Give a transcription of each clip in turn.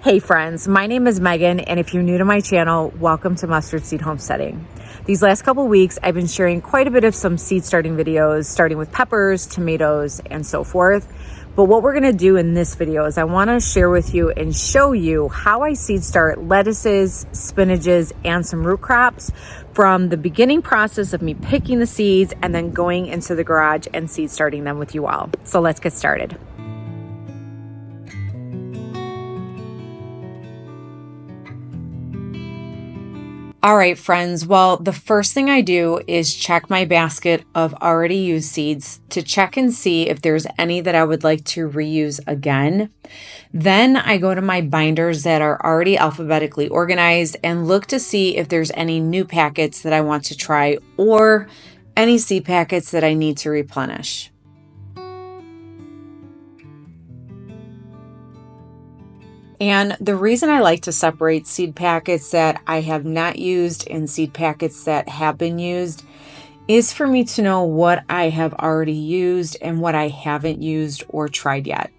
Hey friends, my name is Megan, and if you're new to my channel, welcome to Mustard Seed Homesteading. These last couple weeks, I've been sharing quite a bit of some seed starting videos, starting with peppers, tomatoes, and so forth. But what we're gonna do in this video is I wanna share with you and show you how I seed start lettuces, spinaches, and some root crops from the beginning process of me picking the seeds and then going into the garage and seed starting them with you all. So let's get started. All right, friends. Well, the first thing I do is check my basket of already used seeds to check and see if there's any that I would like to reuse again. Then I go to my binders that are already alphabetically organized and look to see if there's any new packets that I want to try or any seed packets that I need to replenish. And the reason I like to separate seed packets that I have not used and seed packets that have been used is for me to know what I have already used and what I haven't used or tried yet.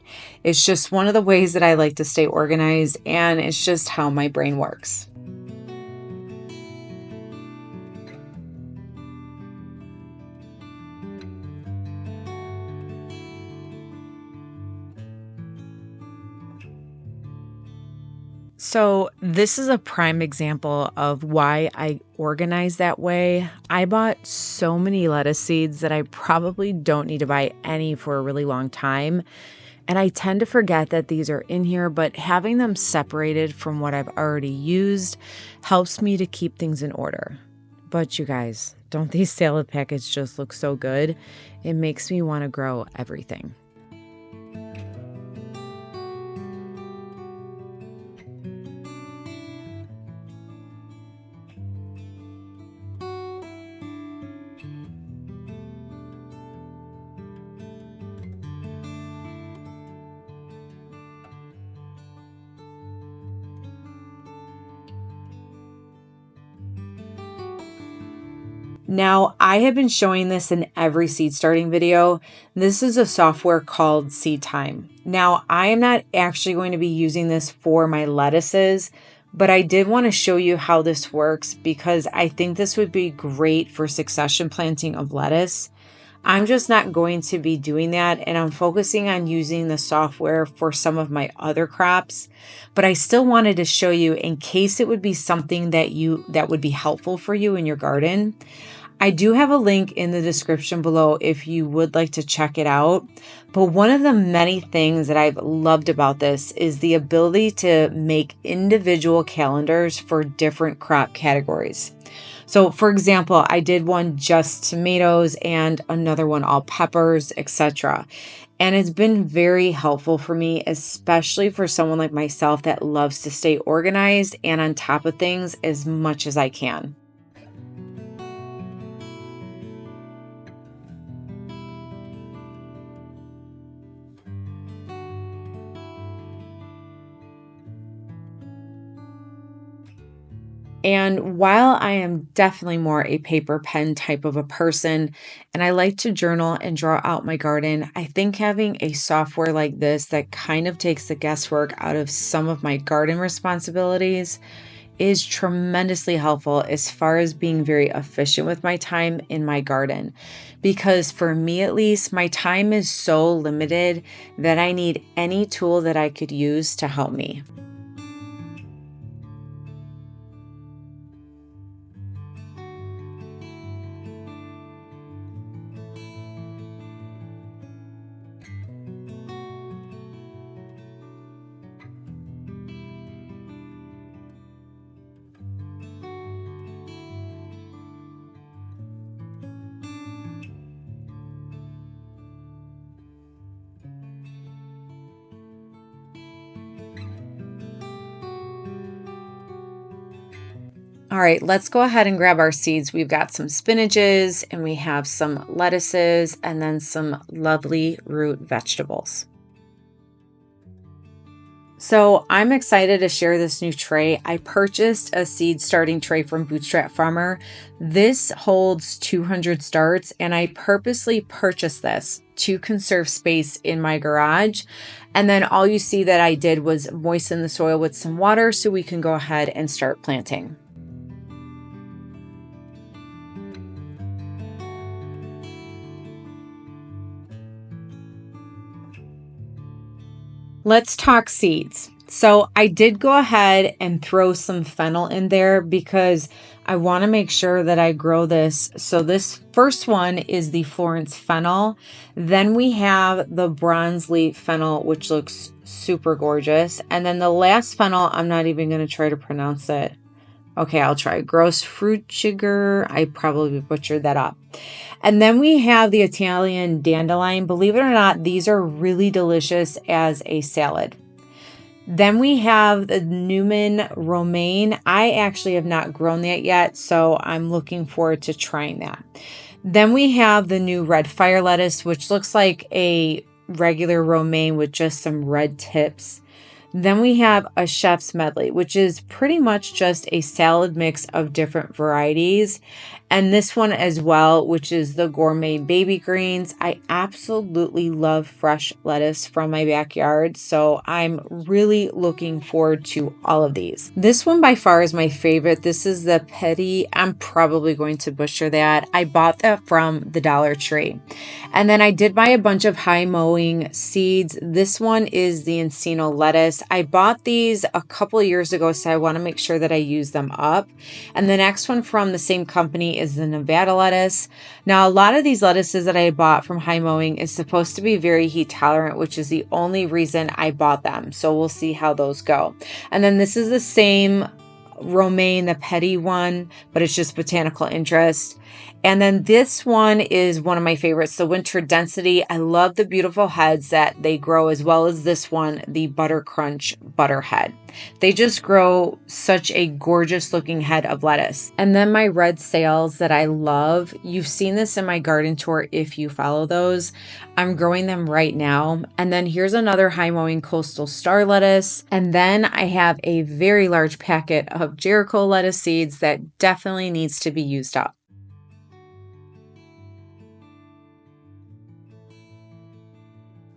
It's just one of the ways that I like to stay organized, and it's just how my brain works. So this is a prime example of why I organize that way. I bought so many lettuce seeds that I probably don't need to buy any for a really long time. And I tend to forget that these are in here, but having them separated from what I've already used helps me to keep things in order. But you guys, don't these salad packets just look so good? It makes me want to grow everything. Now, I have been showing this in every seed starting video. This is a software called Seed Time. Now, I am not actually going to be using this for my lettuces, but I did want to show you how this works because I think this would be great for succession planting of lettuce. I'm just not going to be doing that, and I'm focusing on using the software for some of my other crops, but I still wanted to show you in case it would be something that would be helpful for you in your garden. I do have a link in the description below if you would like to check it out. But one of the many things that I've loved about this is the ability to make individual calendars for different crop categories. So for example, I did one just tomatoes and another one all peppers, etc. And it's been very helpful for me, especially for someone like myself that loves to stay organized and on top of things as much as I can. And while I am definitely more a paper pen type of a person, and I like to journal and draw out my garden, I think having a software like this that kind of takes the guesswork out of some of my garden responsibilities is tremendously helpful as far as being very efficient with my time in my garden. Because for me at least, my time is so limited that I need any tool that I could use to help me. All right, let's go ahead and grab our seeds. We've got some spinaches and we have some lettuces and then some lovely root vegetables. So I'm excited to share this new tray. I purchased a seed starting tray from Bootstrap Farmer. This holds 200 starts, and I purposely purchased this to conserve space in my garage. And then all you see that I did was moisten the soil with some water so we can go ahead and start planting. Let's talk seeds. So I did go ahead and throw some fennel in there because I want to make sure that I grow this. So this first one is the Florence fennel. Then we have the bronze leaf fennel, which looks super gorgeous. And then the last fennel, I'm not even going to try to pronounce it. Okay, I'll try. Gross fruitiger. I probably butchered that up. And then we have the Italian dandelion. Believe it or not, these are really delicious as a salad. Then we have the Newman romaine. I actually have not grown that yet, so I'm looking forward to trying that. Then we have the new red fire lettuce, which looks like a regular romaine with just some red tips. Then we have a chef's medley, which is pretty much just a salad mix of different varieties. And this one as well, which is the gourmet baby greens. I absolutely love fresh lettuce from my backyard, so I'm really looking forward to all of these. This one by far is my favorite. This is the Petit. I'm probably going to butcher that. I bought that from the Dollar Tree. And then I did buy a bunch of high mowing seeds. This one is the Encino lettuce. I bought these a couple of years ago, so I want to make sure that I use them up. And the next one from the same company is the Nevada lettuce. Now, a lot of these lettuces that I bought from high mowing is supposed to be very heat tolerant, which is the only reason I bought them. So we'll see how those go. And then this is the same romaine, the Petit one, but it's just botanical interest. And then this one is one of my favorites, the Winter Density. I love the beautiful heads that they grow, as well as this one, the Butter Crunch Butterhead. They just grow such a gorgeous looking head of lettuce. And then my red sales that I love. You've seen this in my garden tour if you follow those. I'm growing them right now. And then here's another high mowing coastal star lettuce. And then I have a very large packet of Jericho lettuce seeds that definitely needs to be used up.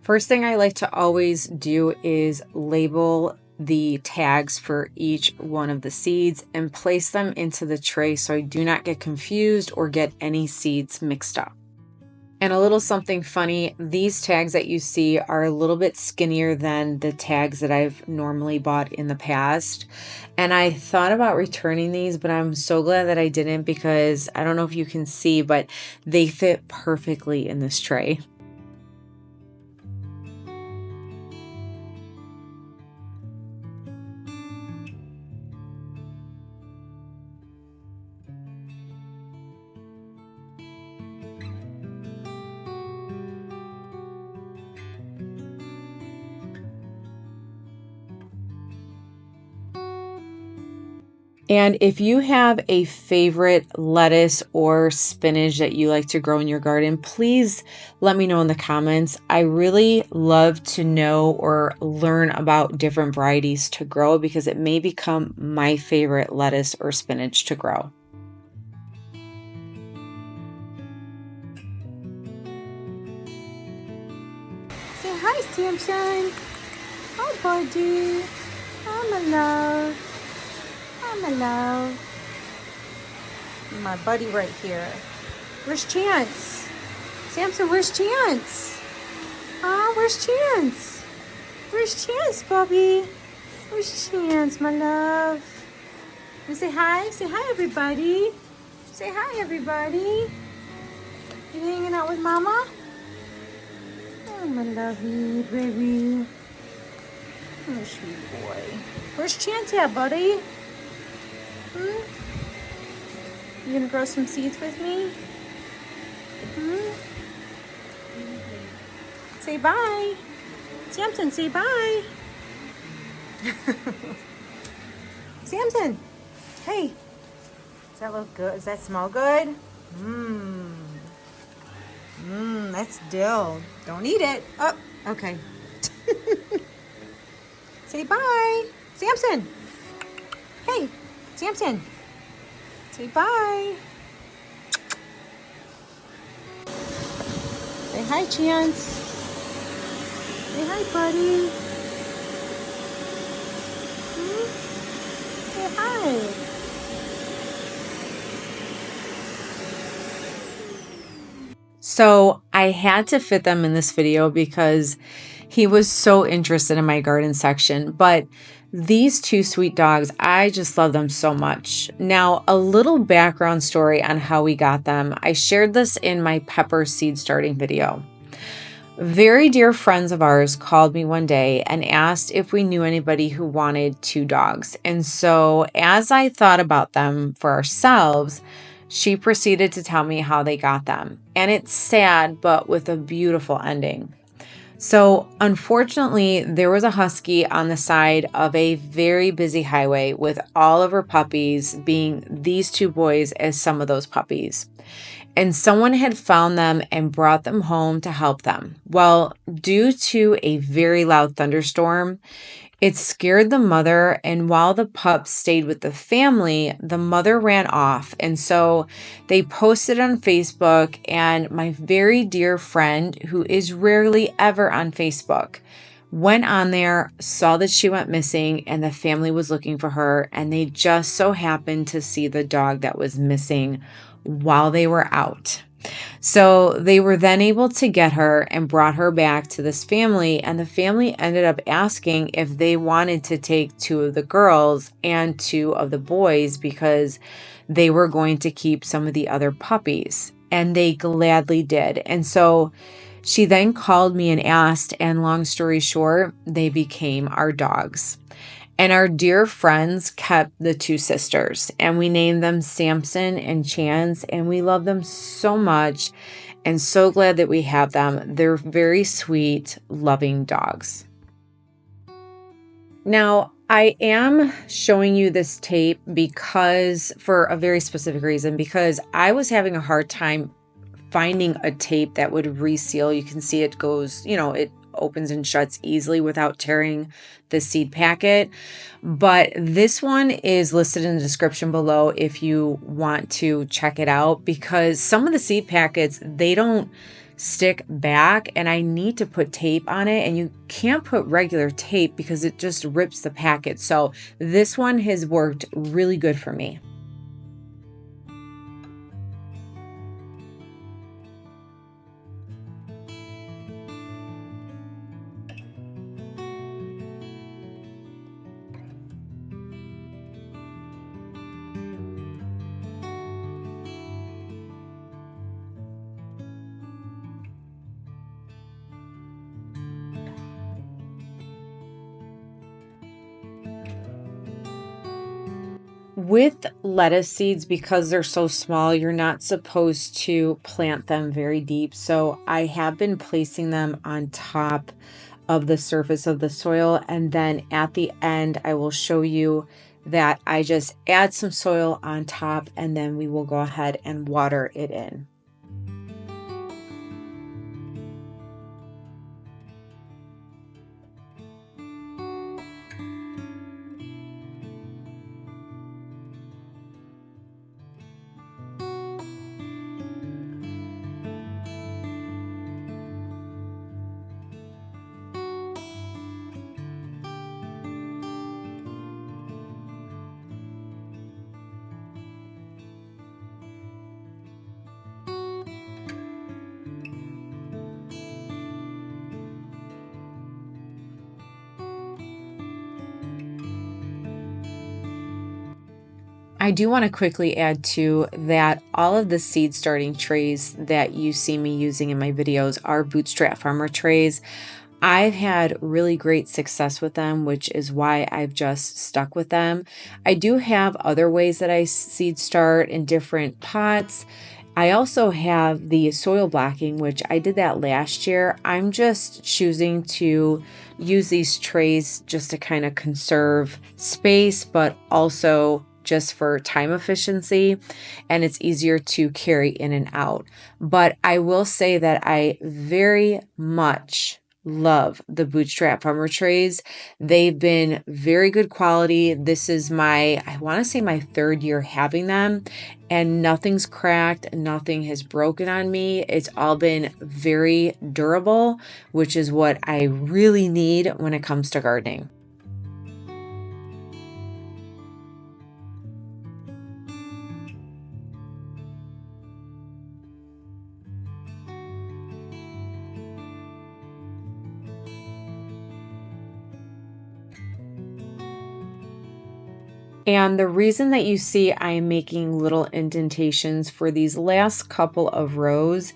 First thing I like to always do is label the tags for each one of the seeds and place them into the tray so I do not get confused or get any seeds mixed up. And a little something funny, these tags that you see are a little bit skinnier than the tags that I've normally bought in the past. And I thought about returning these, but I'm so glad that I didn't, because I don't know if you can see, but they fit perfectly in this tray. And if you have a favorite lettuce or spinach that you like to grow in your garden, please let me know in the comments. I really love to know or learn about different varieties to grow, because it may become my favorite lettuce or spinach to grow. Say hi, Samson. Hi, buddy. Hi, my love. My love. My buddy right here. Where's Chance? Samson, where's Chance? Where's Chance? Where's Chance, Bobby? Where's Chance, my love? You say hi? Say hi, everybody. Say hi, everybody. You hanging out with Mama? Oh, my lovey baby. Oh, sweet boy. Where's Chance at, buddy? You gonna grow some seeds with me? Say bye. Samson, say bye. Samson, hey. Does that look good? Does that smell good? That's dill. Don't eat it. Oh, okay. Say bye. Samson. Hey, Samson. Say bye. Say hi, Chance. Say hi, buddy. Say hi. So I had to fit them in this video because he was so interested in my garden section. But these two sweet dogs, I just love them so much. Now, a little background story on how we got them. I shared this in my pepper seed starting video. Very dear friends of ours called me one day and asked if we knew anybody who wanted two dogs. And so as I thought about them for ourselves, she proceeded to tell me how they got them. And it's sad, but with a beautiful ending. So unfortunately, there was a husky on the side of a very busy highway with all of her puppies, being these two boys as some of those puppies. And someone had found them and brought them home to help them. Well, due to a very loud thunderstorm, it scared the mother, and while the pups stayed with the family, the mother ran off. And so they posted on Facebook, and my very dear friend, who is rarely ever on Facebook, went on there, saw that she went missing, and the family was looking for her, and they just so happened to see the dog that was missing while they were out. So they were then able to get her and brought her back to this family, and the family ended up asking if they wanted to take two of the girls and two of the boys because they were going to keep some of the other puppies, and they gladly did. And so she then called me and asked, and long story short, they became our dogs. And our dear friends kept the two sisters, and we named them Samson and Chance, and we love them so much and so glad that we have them. They're very sweet, loving dogs. Now, I am showing you this tape because for a very specific reason, because I was having a hard time finding a tape that would reseal. You can see it goes, it opens and shuts easily without tearing the seed packet. But this one is listed in the description below if you want to check it out, because some of the seed packets, they don't stick back and I need to put tape on it, and you can't put regular tape because it just rips the packet. So this one has worked really good for me. With lettuce seeds, because they're so small, you're not supposed to plant them very deep. So I have been placing them on top of the surface of the soil. And then at the end, I will show you that I just add some soil on top, and then we will go ahead and water it in. I do want to quickly add too that all of the seed starting trays that you see me using in my videos are Bootstrap Farmer trays. I've had really great success with them, which is why I've just stuck with them. I do have other ways that I seed start in different pots. I also have the soil blocking, which I did that last year. I'm just choosing to use these trays just to kind of conserve space, but also just for time efficiency, and it's easier to carry in and out. But I will say that I very much love the Bootstrap Farmer trays. They've been very good quality. This is I want to say my 3rd year having them, and nothing's cracked, nothing has broken on me. It's all been very durable, which is what I really need when it comes to gardening. And the reason that you see I am making little indentations for these last couple of rows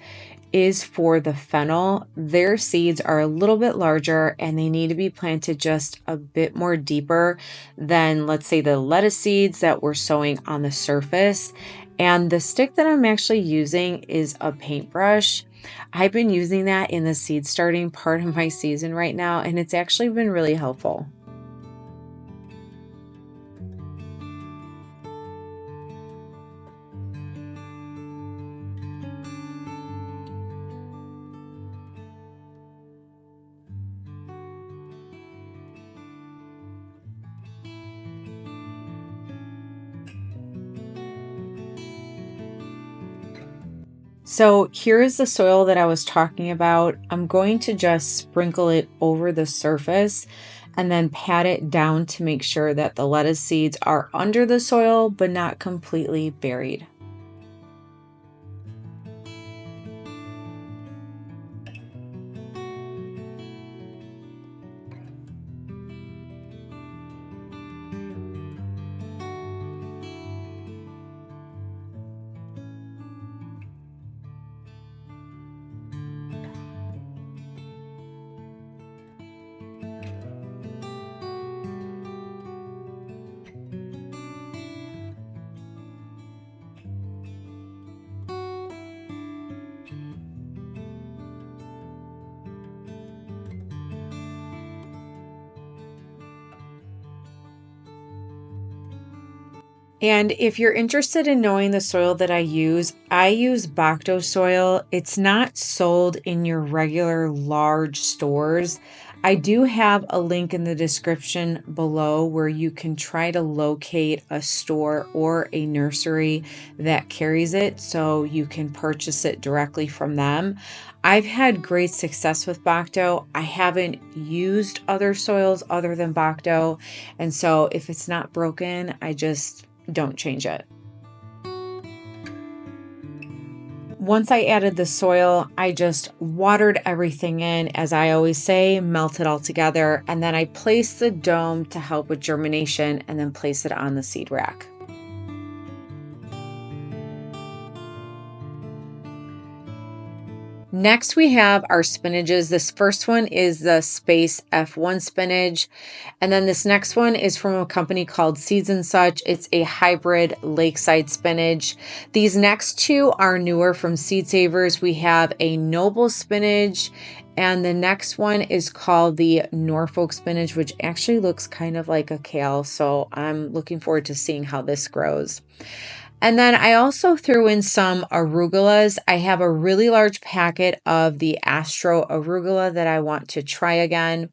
is for the fennel. Their seeds are a little bit larger and they need to be planted just a bit more deeper than, let's say, the lettuce seeds that we're sowing on the surface. And the stick that I'm actually using is a paintbrush. I've been using that in the seed starting part of my season right now, and it's actually been really helpful. So here is the soil that I was talking about. I'm going to just sprinkle it over the surface and then pat it down to make sure that the lettuce seeds are under the soil but not completely buried. And if you're interested in knowing the soil that I use Bacto soil. It's not sold in your regular large stores. I do have a link in the description below where you can try to locate a store or a nursery that carries it so you can purchase it directly from them. I've had great success with Bacto. I haven't used other soils other than Bacto, and so if it's not broken, I just don't change it. Once I added the soil, I just watered everything in, as I always say, melt it all together, and then I placed the dome to help with germination and then place it on the seed rack. Next, we have our spinaches. This first one is the Space F1 spinach. And then this next one is from a company called Seeds and Such. It's a hybrid lakeside spinach. These next two are newer from Seed Savers. We have a Noble spinach, and the next one is called the Norfolk spinach, which actually looks kind of like a kale. So I'm looking forward to seeing how this grows. And then I also threw in some arugulas. I have a really large packet of the Astro arugula that I want to try again.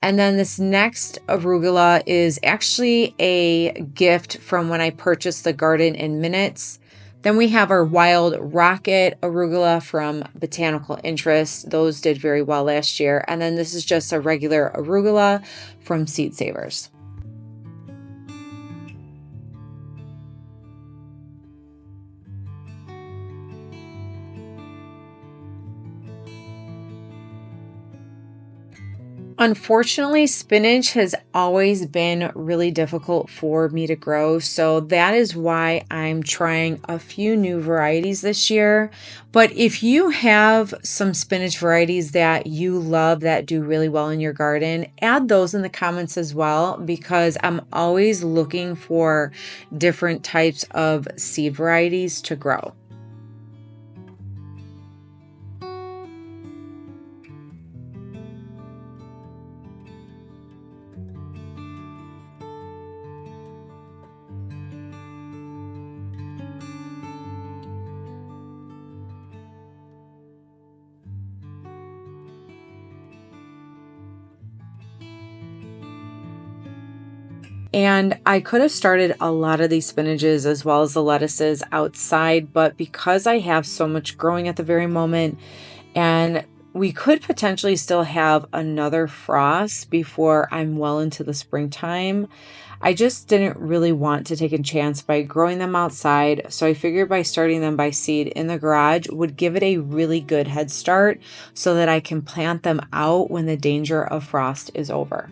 And then this next arugula is actually a gift from when I purchased the Garden in Minutes. Then we have our wild rocket arugula from Botanical Interest. Those did very well last year. And then this is just a regular arugula from Seed Savers. Unfortunately, spinach has always been really difficult for me to grow, so that is why I'm trying a few new varieties this year. But if you have some spinach varieties that you love that do really well in your garden, add those in the comments as well, because I'm always looking for different types of seed varieties to grow. And I could have started a lot of these spinaches as well as the lettuces outside, but because I have so much growing at the very moment, and we could potentially still have another frost before I'm well into the springtime, I just didn't really want to take a chance by growing them outside. So I figured by starting them by seed in the garage would give it a really good head start so that I can plant them out when the danger of frost is over.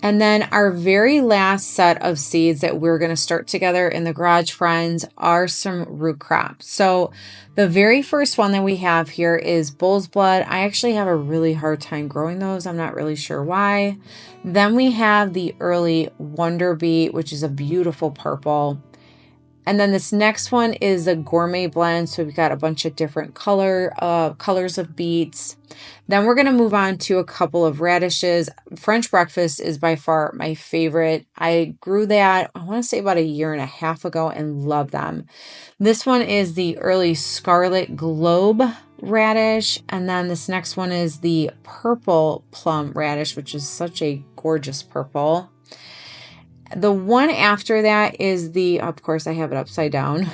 And then our very last set of seeds that we're going to start together in the garage, friends, are some root crops. So the very first one that we have here is bull's blood. I actually have a really hard time growing those. I'm not really sure why. Then we have the early wonder beet, which is a beautiful purple. And then this next one is a gourmet blend. So we've got a bunch of different colors of beets. Then we're going to move on to a couple of radishes. French breakfast is by far my favorite. I grew that, I want to say about 1.5 years ago, and love them. This one is the early scarlet globe radish. And then this next one is the purple plum radish, which is such a gorgeous purple. The one after that is the, of course, I have it upside down,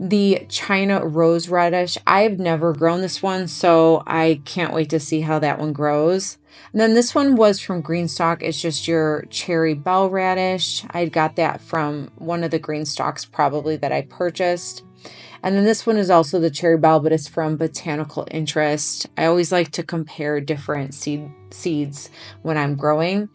the China rose radish. I've never grown this one, so I can't wait to see how that one grows. And then this one was from GREENSTALK. It's just your cherry bell radish. I got that from one of the GREENSTALKs probably that I purchased. And then this one is also the cherry bell, but it's from Botanical Interest. I always like to compare different seeds when I'm growing.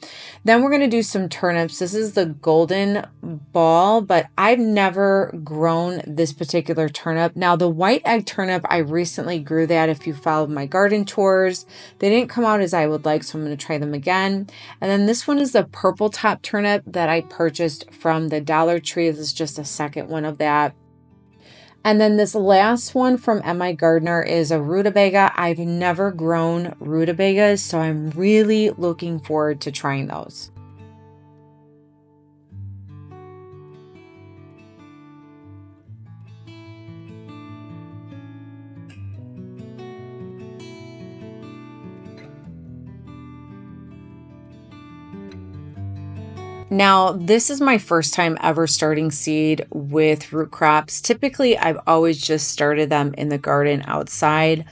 Then we're going to do some turnips. This is the golden ball, but I've never grown this particular turnip. Now the white egg turnip, I recently grew that if you followed my garden tours. They didn't come out as I would like, so I'm going to try them again. And then this one is the purple top turnip that I purchased from the Dollar Tree. This is just a second one of that. And then this last one from M.I. Gardener is a rutabaga. I've never grown rutabagas, so I'm really looking forward to trying those. Now, this is my first time ever starting seed with root crops. Typically, I've always just started them in the garden outside.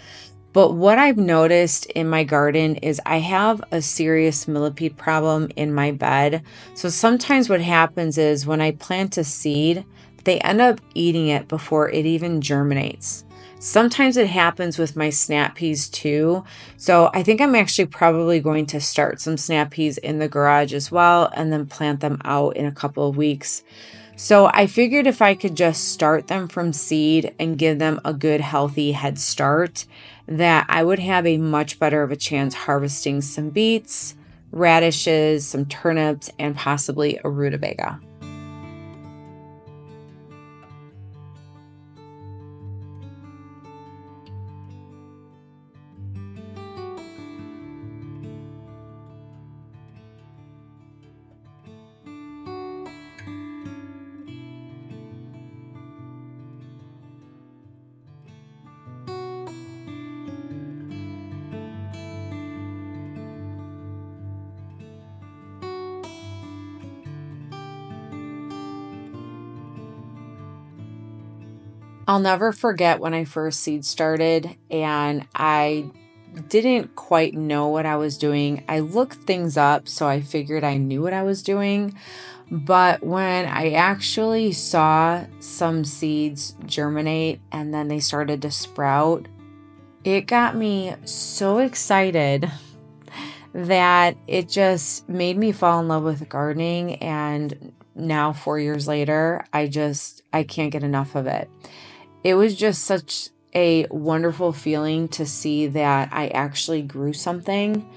But what I've noticed in my garden is I have a serious millipede problem in my bed. So sometimes what happens is when I plant a seed, they end up eating it before it even germinates. Sometimes it happens with my snap peas too. So I think I'm actually probably going to start some snap peas in the garage as well and then plant them out in a couple of weeks. So I figured if I could just start them from seed and give them a good healthy head start, that I would have a much better of a chance harvesting some beets, radishes, some turnips, and possibly a rutabaga. I'll never forget when I first seed started and I didn't quite know what I was doing. I looked things up, so I figured I knew what I was doing. But when I actually saw some seeds germinate and then they started to sprout, it got me so excited that it just made me fall in love with gardening. And now 4 years later, I can't get enough of it. It was just such a wonderful feeling to see that I actually grew something.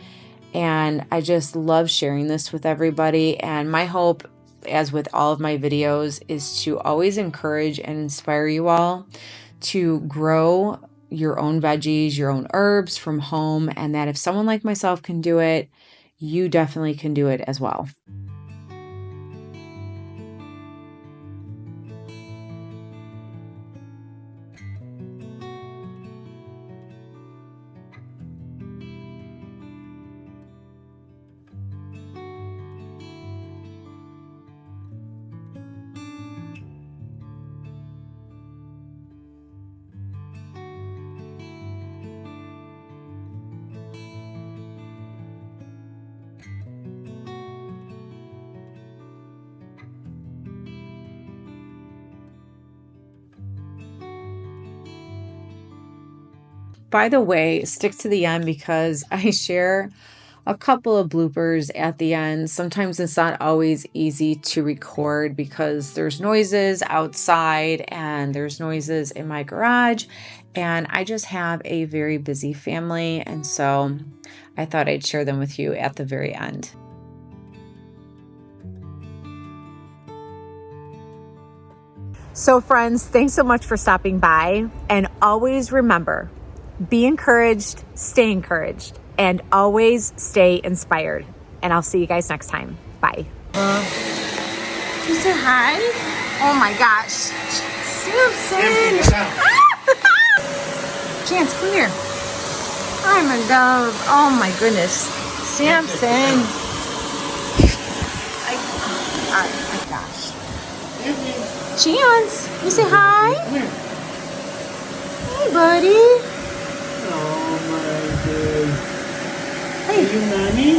And I just love sharing this with everybody. And my hope, as with all of my videos, is to always encourage and inspire you all to grow your own veggies, your own herbs from home, and that if someone like myself can do it, you definitely can do it as well. By the way, stick to the end because I share a couple of bloopers at the end. Sometimes it's not always easy to record because there's noises outside and there's noises in my garage, and I just have a very busy family, and so I thought I'd share them with you at the very end. So friends, thanks so much for stopping by, and always remember, be encouraged, stay encouraged, and always stay inspired. And I'll see you guys next time. Bye. You say hi? Oh my gosh. Samson! Chance, come here. I'm a dove. Oh my goodness. Samson. Oh my gosh. Chance, you say hi? Hey, buddy. Oh my God. Hey. Are you mommy?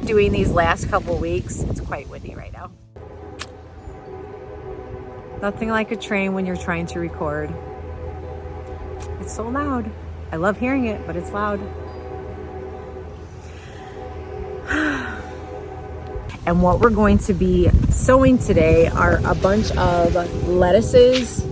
Doing these last couple weeks, it's quite windy right now. Nothing like a train when you're trying to record. It's so loud. I love hearing it, but it's loud. And what we're going to be sowing today are a bunch of lettuces